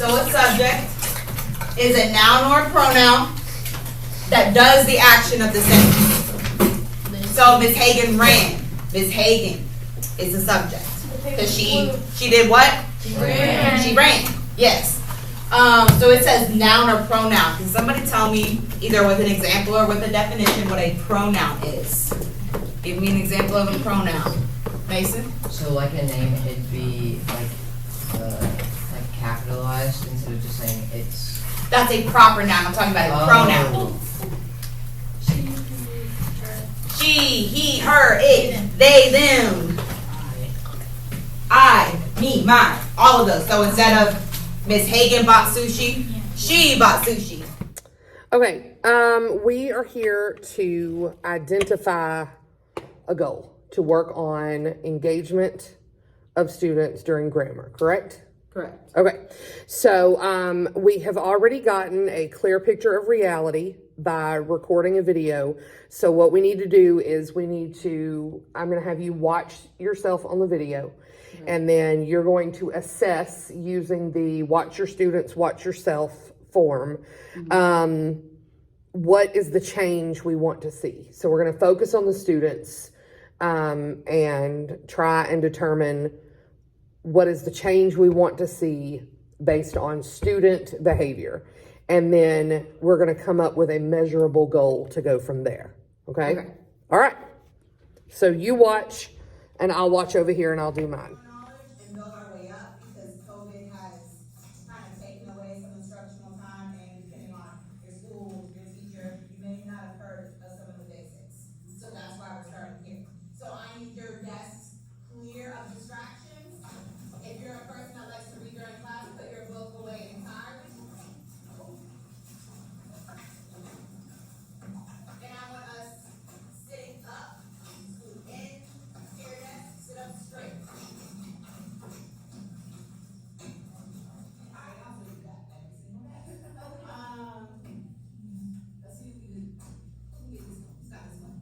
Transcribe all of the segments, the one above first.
So a subject is a noun or a pronoun that does the action of the sentence. So Miss Hagan ran. Miss Hagan is the subject. Because she did what? She ran. Yes. So it says noun or pronoun. Can somebody tell me, either with an example or with a definition, what a pronoun is? Give me an example of a pronoun. Mason? So like a name, it'd be like capitalized instead of just saying it's. That's a proper noun. I'm talking about a pronoun. She, he, her, it, they, them. I, me, mine. All of those. So instead of Miss Hagan bought sushi, she bought sushi. Okay, we are here to identify a goal to work on engagement of students during grammar, correct? Correct. Okay, so we have already gotten a clear picture of reality by recording a video. So what we need to do is I'm going to have you watch yourself on the video, and then you're going to assess using the watch your students, watch yourself form. What is the change we want to see? So we're going to focus on the students and try and determine what is the change we want to see based on student behavior. And then we're going to come up with a measurable goal to go from there. Okay? All right. So you watch, and I'll watch over here, and I'll do mine. And build our way up, because COVID has kind of taken away some instructional time, and depending on your school, your teacher, you may not have heard of some of the basics. So that's why we're starting here. So I need your desks clear of distractions. If you're a person that likes to read during class, put your book away entirely. And I want us sitting up, scoot in, to your desk, sit up straight. Let's see if we can get this one. Who's got this one?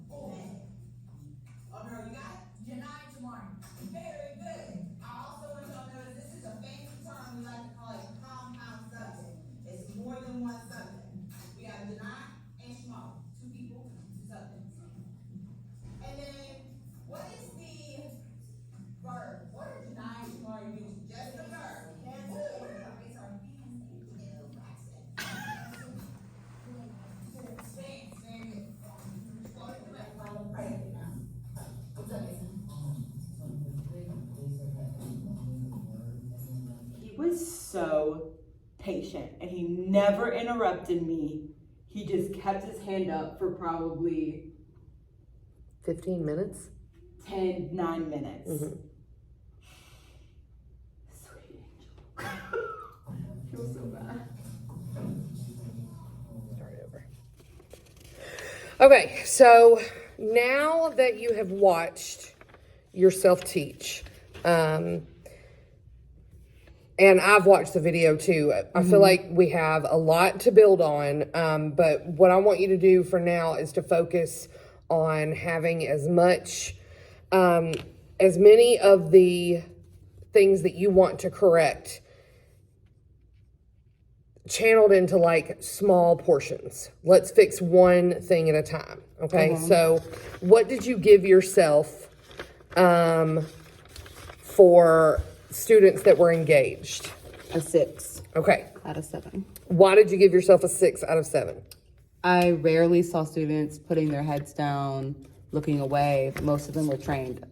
Oh no, you got it? Janai Jamari. Very good. I also want y'all to notice this is a fancy term. We like to call it compound subject. It's more than one subject. We have Janai and Shamali. Two people, two subjects. And then, what is the verb? What are Janai and Shamali using? Just the verb. Can do. He was so patient and he never interrupted me. He just kept his hand up for probably 15 minutes? 9 minutes. Mm-hmm. Sweet angel. I feel so bad. Start over. Okay, so now that you have watched yourself teach, and I've watched the video too, I feel like we have a lot to build on, but what I want you to do for now is to focus on having as many of the things that you want to correct channeled into like small portions. Let's fix one thing at a time. Okay. So what did you give yourself for students that were engaged? A 6 Okay. out of 7. Why did you give yourself a 6 out of 7? I rarely saw students putting their heads down, looking away. Most of them were trained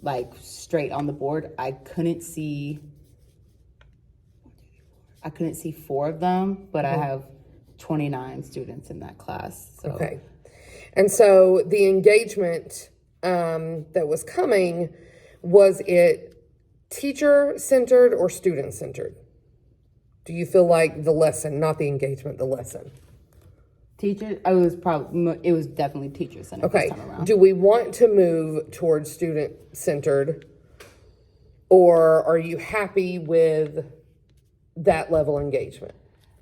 like straight on the board. I couldn't see 4 of them, but I have 29 students in that class. So. Okay. And so the engagement that was coming, was it teacher-centered or student-centered? Do you feel like the lesson, not the engagement, the lesson? Teacher, it was definitely teacher-centered Okay. this time around. Do we want to move towards student-centered, or are you happy with that level of engagement?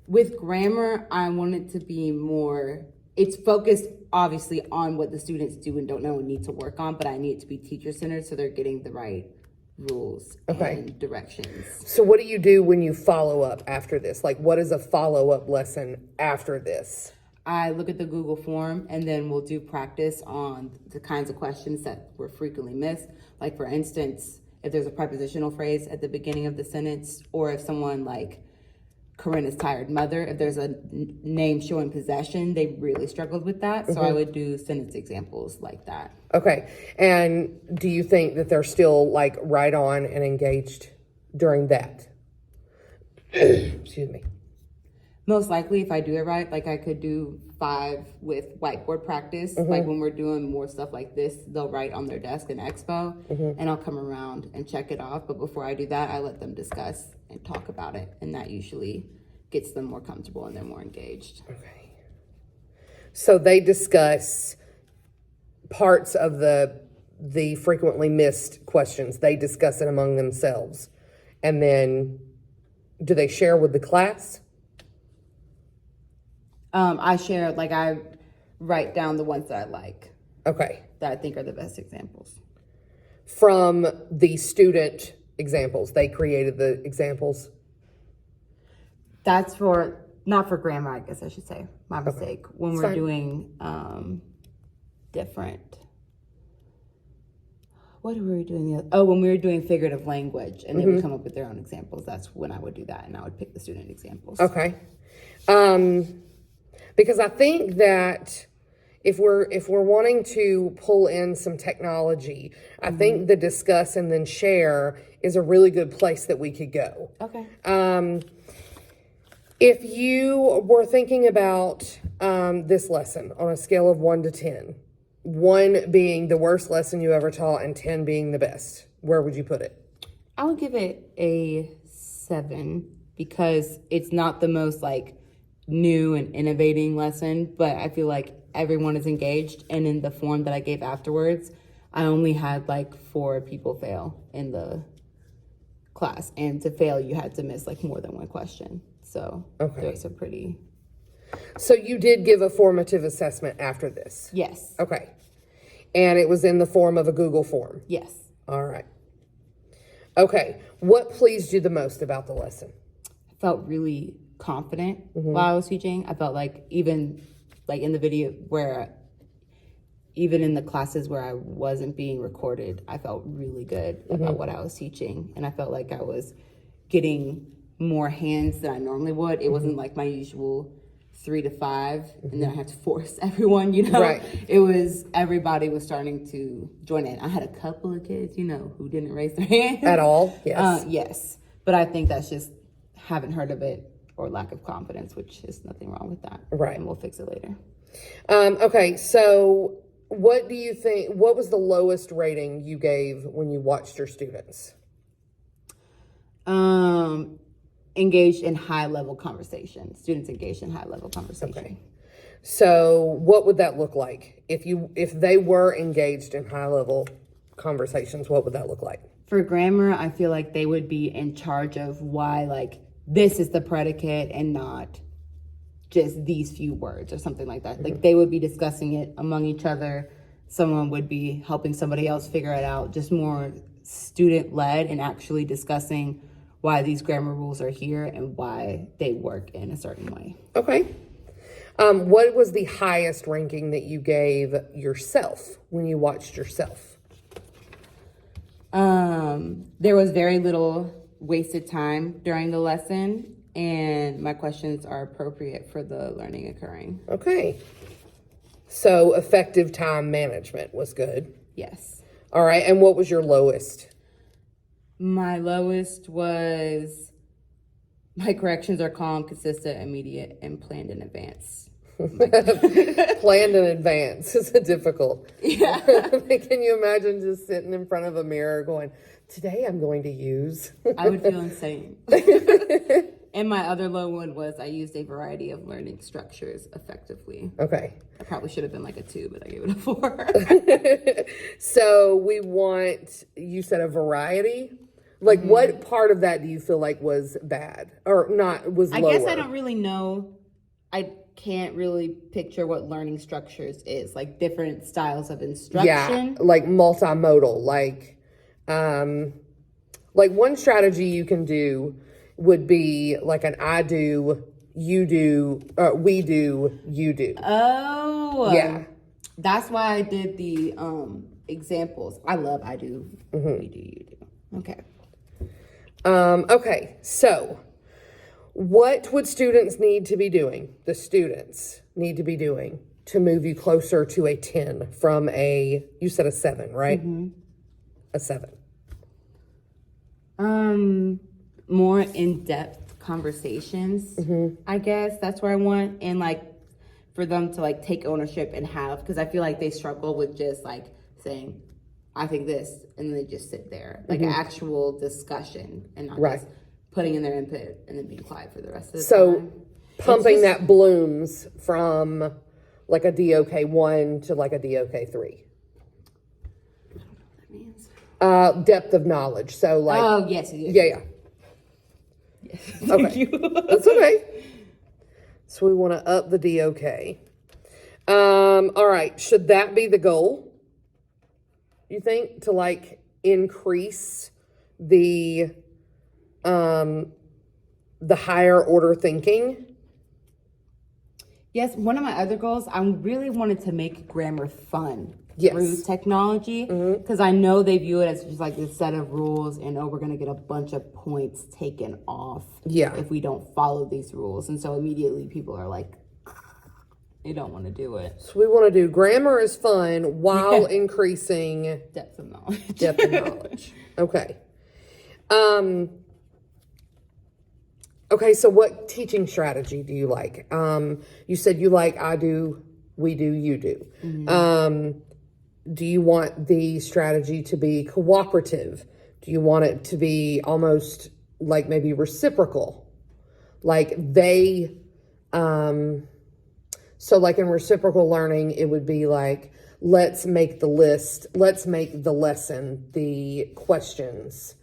With grammar, I want it to be more, it's focused obviously on what the students do and don't know and need to work on, but I need it to be teacher-centered so they're getting the right rules Okay. and directions. So what do you do when you follow up after this? Like, what is a follow-up lesson after this? I look at the Google form and then we'll do practice on the kinds of questions that were frequently missed. Like, for instance, if there's a prepositional phrase at the beginning of the sentence, or if someone like Corinna's tired mother, if there's a name showing possession, they really struggled with that. So I would do sentence examples like that. Okay. And do you think that they're still like right on and engaged during that? Excuse me. Most likely, if I do it right, like I could do 5 with whiteboard practice. Like when we're doing more stuff like this, they'll write on their desk in Expo, and I'll come around and check it off. But before I do that, I let them discuss and talk about it, and that usually gets them more comfortable and they're more engaged. Okay. So they discuss parts of the frequently missed questions. They discuss it among themselves. And then do they share with the class? I write down the ones that I like, Okay. that I think are the best examples. From the student examples, they created the examples. That's not for grammar, I guess I should say. My mistake. When It's we're fine. doing different. What were we doing the other? Oh, when we were doing figurative language and they would come up with their own examples, that's when I would do that, and I would pick the student examples. Okay. Because I think that if we're wanting to pull in some technology, I think the discuss and then share is a really good place that we could go. Okay. If you were thinking about this lesson on a scale of 1 to 10, 1 being the worst lesson you ever taught and 10 being the best, where would you put it? I would give it a 7 because it's not the most like new and innovating lesson, but I feel like everyone is engaged. And in the form that I gave afterwards, I only had like 4 people fail in the class, and to fail you had to miss like more than 1 question. So there's a pretty. So you did give a formative assessment after this? Yes. Okay. And it was in the form of a Google form? Yes. All right. Okay. What pleased you the most about the lesson? I felt really confident while I was teaching. I felt like even like in the video where even in the classes where I wasn't being recorded, I felt really good about what I was teaching. And I felt like I was getting more hands than I normally would. It wasn't like my usual 3 to 5 and then I had to force everyone, Right. It was, everybody was starting to join in. I had a couple of kids, who didn't raise their hands. At all? Yes. Yes. But I think that's just haven't heard of it or lack of confidence, which is nothing wrong with that. Right. And we'll fix it later. Okay. So what do you think, what was the lowest rating you gave when you watched your students? Engaged in high-level conversation. Students engaged in high-level conversation. Okay. So what would that look like? If they were engaged in high-level conversations, what would that look like? For grammar, I feel like they would be in charge of why, like, this is the predicate and not just these few words or something like that. Like, they would be discussing it among each other. Someone would be helping somebody else figure it out. Just more student-led and actually discussing why these grammar rules are here and why they work in a certain way. Okay. What was the highest ranking that you gave yourself when you watched yourself? There was very little wasted time during the lesson, and my questions are appropriate for the learning occurring. Okay. So effective time management was good. Yes. All right. And what was your lowest? My lowest was my corrections are calm, consistent, immediate, and planned in advance. Planned in advance is difficult. Yeah. Can you imagine just sitting in front of a mirror going, today I'm going to use. I would feel insane. And my other low one was I used a variety of learning structures effectively. Okay. I probably should have been like a 2, but I gave it a 4. So we want, you said a variety? Like what part of that do you feel like was bad or not, was lower? I guess I don't really know. I can't really picture what learning structures is, like different styles of instruction. Yeah, like multimodal, like Like one strategy you can do would be like an I do, you do, we do, you do. Oh. Yeah. That's why I did the examples. I love I do, we do, you do. Okay. Okay, so what would students need to be doing? The students need to be doing to move you closer to a 10 from you said a 7, right? A 7. More in-depth conversations, I guess. That's where I want. And like for them to like take ownership and have, because I feel like they struggle with just like saying, I think this, and then they just sit there. Like an actual discussion and not just putting in their input and then being quiet for the rest of the time. So pumping that blooms from like a DOK 1 to like a DOK 3. That means. Depth of knowledge. So like. Oh, yes. Yeah. Yes. Okay. Thank you. That's okay. So we want to up the DOK. All right. Should that be the goal? You think, to like increase the higher order thinking? Yes, one of my other goals, I really wanted to make grammar fun Yes. through technology, because I know they view it as just like this set of rules and we're going to get a bunch of points taken off if we don't follow these rules. And so immediately people are like, they don't want to do it. So we want to do grammar is fun while increasing Depth of knowledge. depth of knowledge. Okay. Okay, so what teaching strategy do you like? You said you like I do, we do, you do. Do you want the strategy to be cooperative? Do you want it to be almost like maybe reciprocal? Like they, so like in reciprocal learning, it would be like, let's make the list, let's make the lesson, the questions,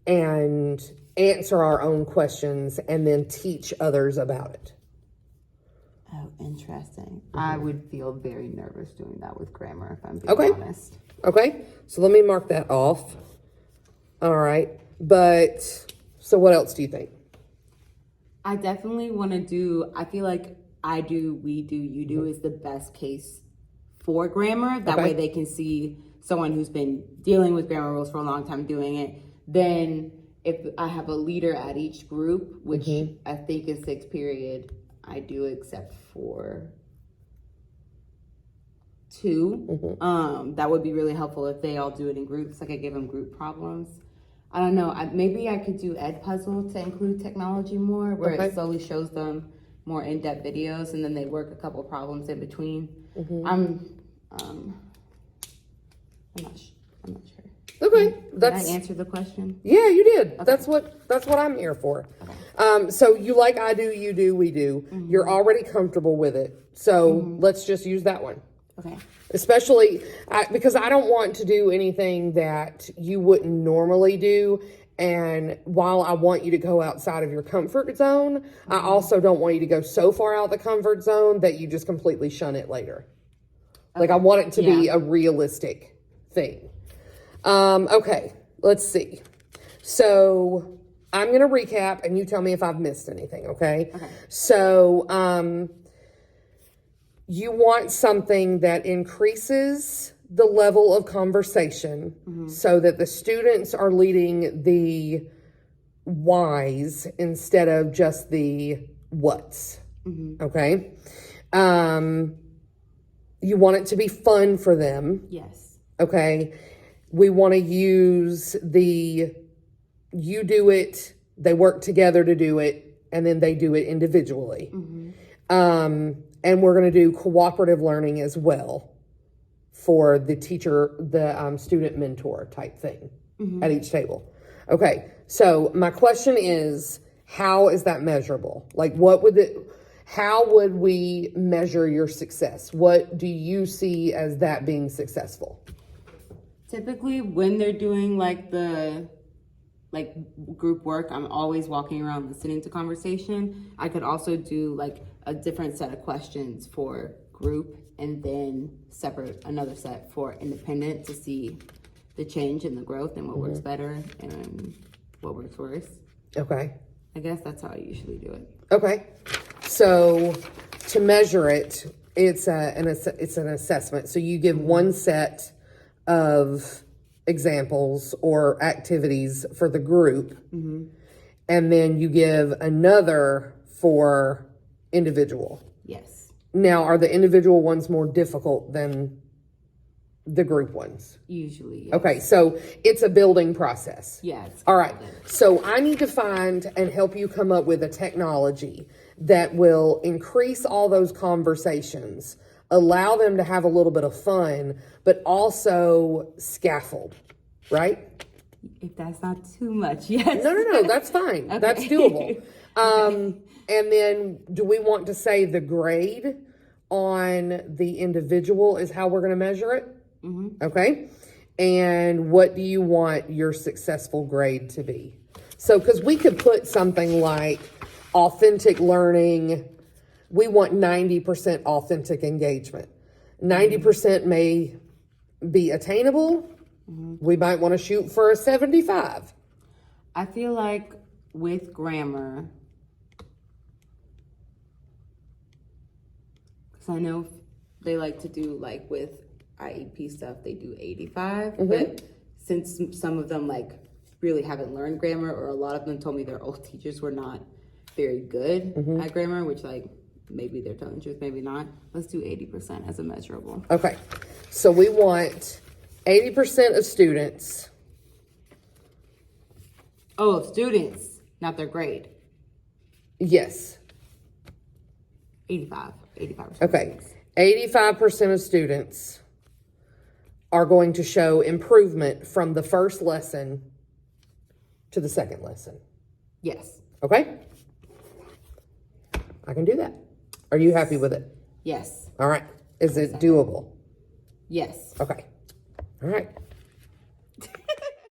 and answer our own questions and then teach others about it. Oh, interesting. I would feel very nervous doing that with grammar, if I'm being honest. Okay, so let me mark that off. All right, but so what else do you think? I definitely want to do, I feel like I do, we do, you do is the best case for grammar. That way they can see someone who's been dealing with grammar rules for a long time doing it. Then if I have a leader at each group, which I think is 6th period, I do except for 2. That would be really helpful if they all do it in groups. Like I give them group problems. I don't know. Maybe I could do Ed Puzzle to include technology more, where it slowly shows them more in-depth videos, and then they work a couple problems in between. I'm not sure. Okay, Did I answer the question? Yeah, you did. Okay. That's what I'm here for. Okay. So you like I do, you do, we do. You're already comfortable with it, so let's just use that one. Okay. Especially because I don't want to do anything that you wouldn't normally do. And while I want you to go outside of your comfort zone, I also don't want you to go so far out the comfort zone that you just completely shun it later. Okay. Like I want it to be a realistic thing. Okay, let's see. So I'm going to recap and you tell me if I've missed anything, okay? So you want something that increases the level of conversation so that the students are leading the whys instead of just the whats, okay? You want it to be fun for them. Yes. Okay? We want to use you do it, they work together to do it, and then they do it individually. And we're going to do cooperative learning as well for the teacher, the student mentor type thing at each table. Okay, so my question is, how is that measurable? Like how would we measure your success? What do you see as that being successful? Typically when they're doing like group work, I'm always walking around listening to conversation. I could also do like a different set of questions for group and then separate another set for independent to see the change and the growth and what works better. And what works worse. Okay. I guess that's how I usually do it. Okay. So to measure it, it's an assessment. So you give one set of examples or activities for the group, and then you give another for individual. Yes. Now, are the individual ones more difficult than the group ones? Usually, yes. Okay, so it's a building process. Yes. All right. So I need to find and help you come up with a technology that will increase all those conversations, allow them to have a little bit of fun, but also scaffold, right? If that's not too much, yes. No, that's fine. Okay. That's doable. And then do we want to say the grade on the individual is how we're going to measure it? Okay. And what do you want your successful grade to be? So, because we could put something like authentic learning, we want 90% authentic engagement. 90% may be attainable. We might want to shoot for a 75. I feel like with grammar, because I know they like to do, like with IEP stuff, they do 85, but since some of them like really haven't learned grammar, or a lot of them told me their old teachers were not very good at grammar, which like maybe they're telling the truth, maybe not. Let's do 80% as a measurable. Okay. So we want 80% of students. Oh, of students, not their grade. Yes. 85%. Okay. 85% of students are going to show improvement from the first lesson to the second lesson. Yes. Okay? I can do that. Are you happy with it? Yes. All right. Is it doable? Yes. Okay. All right.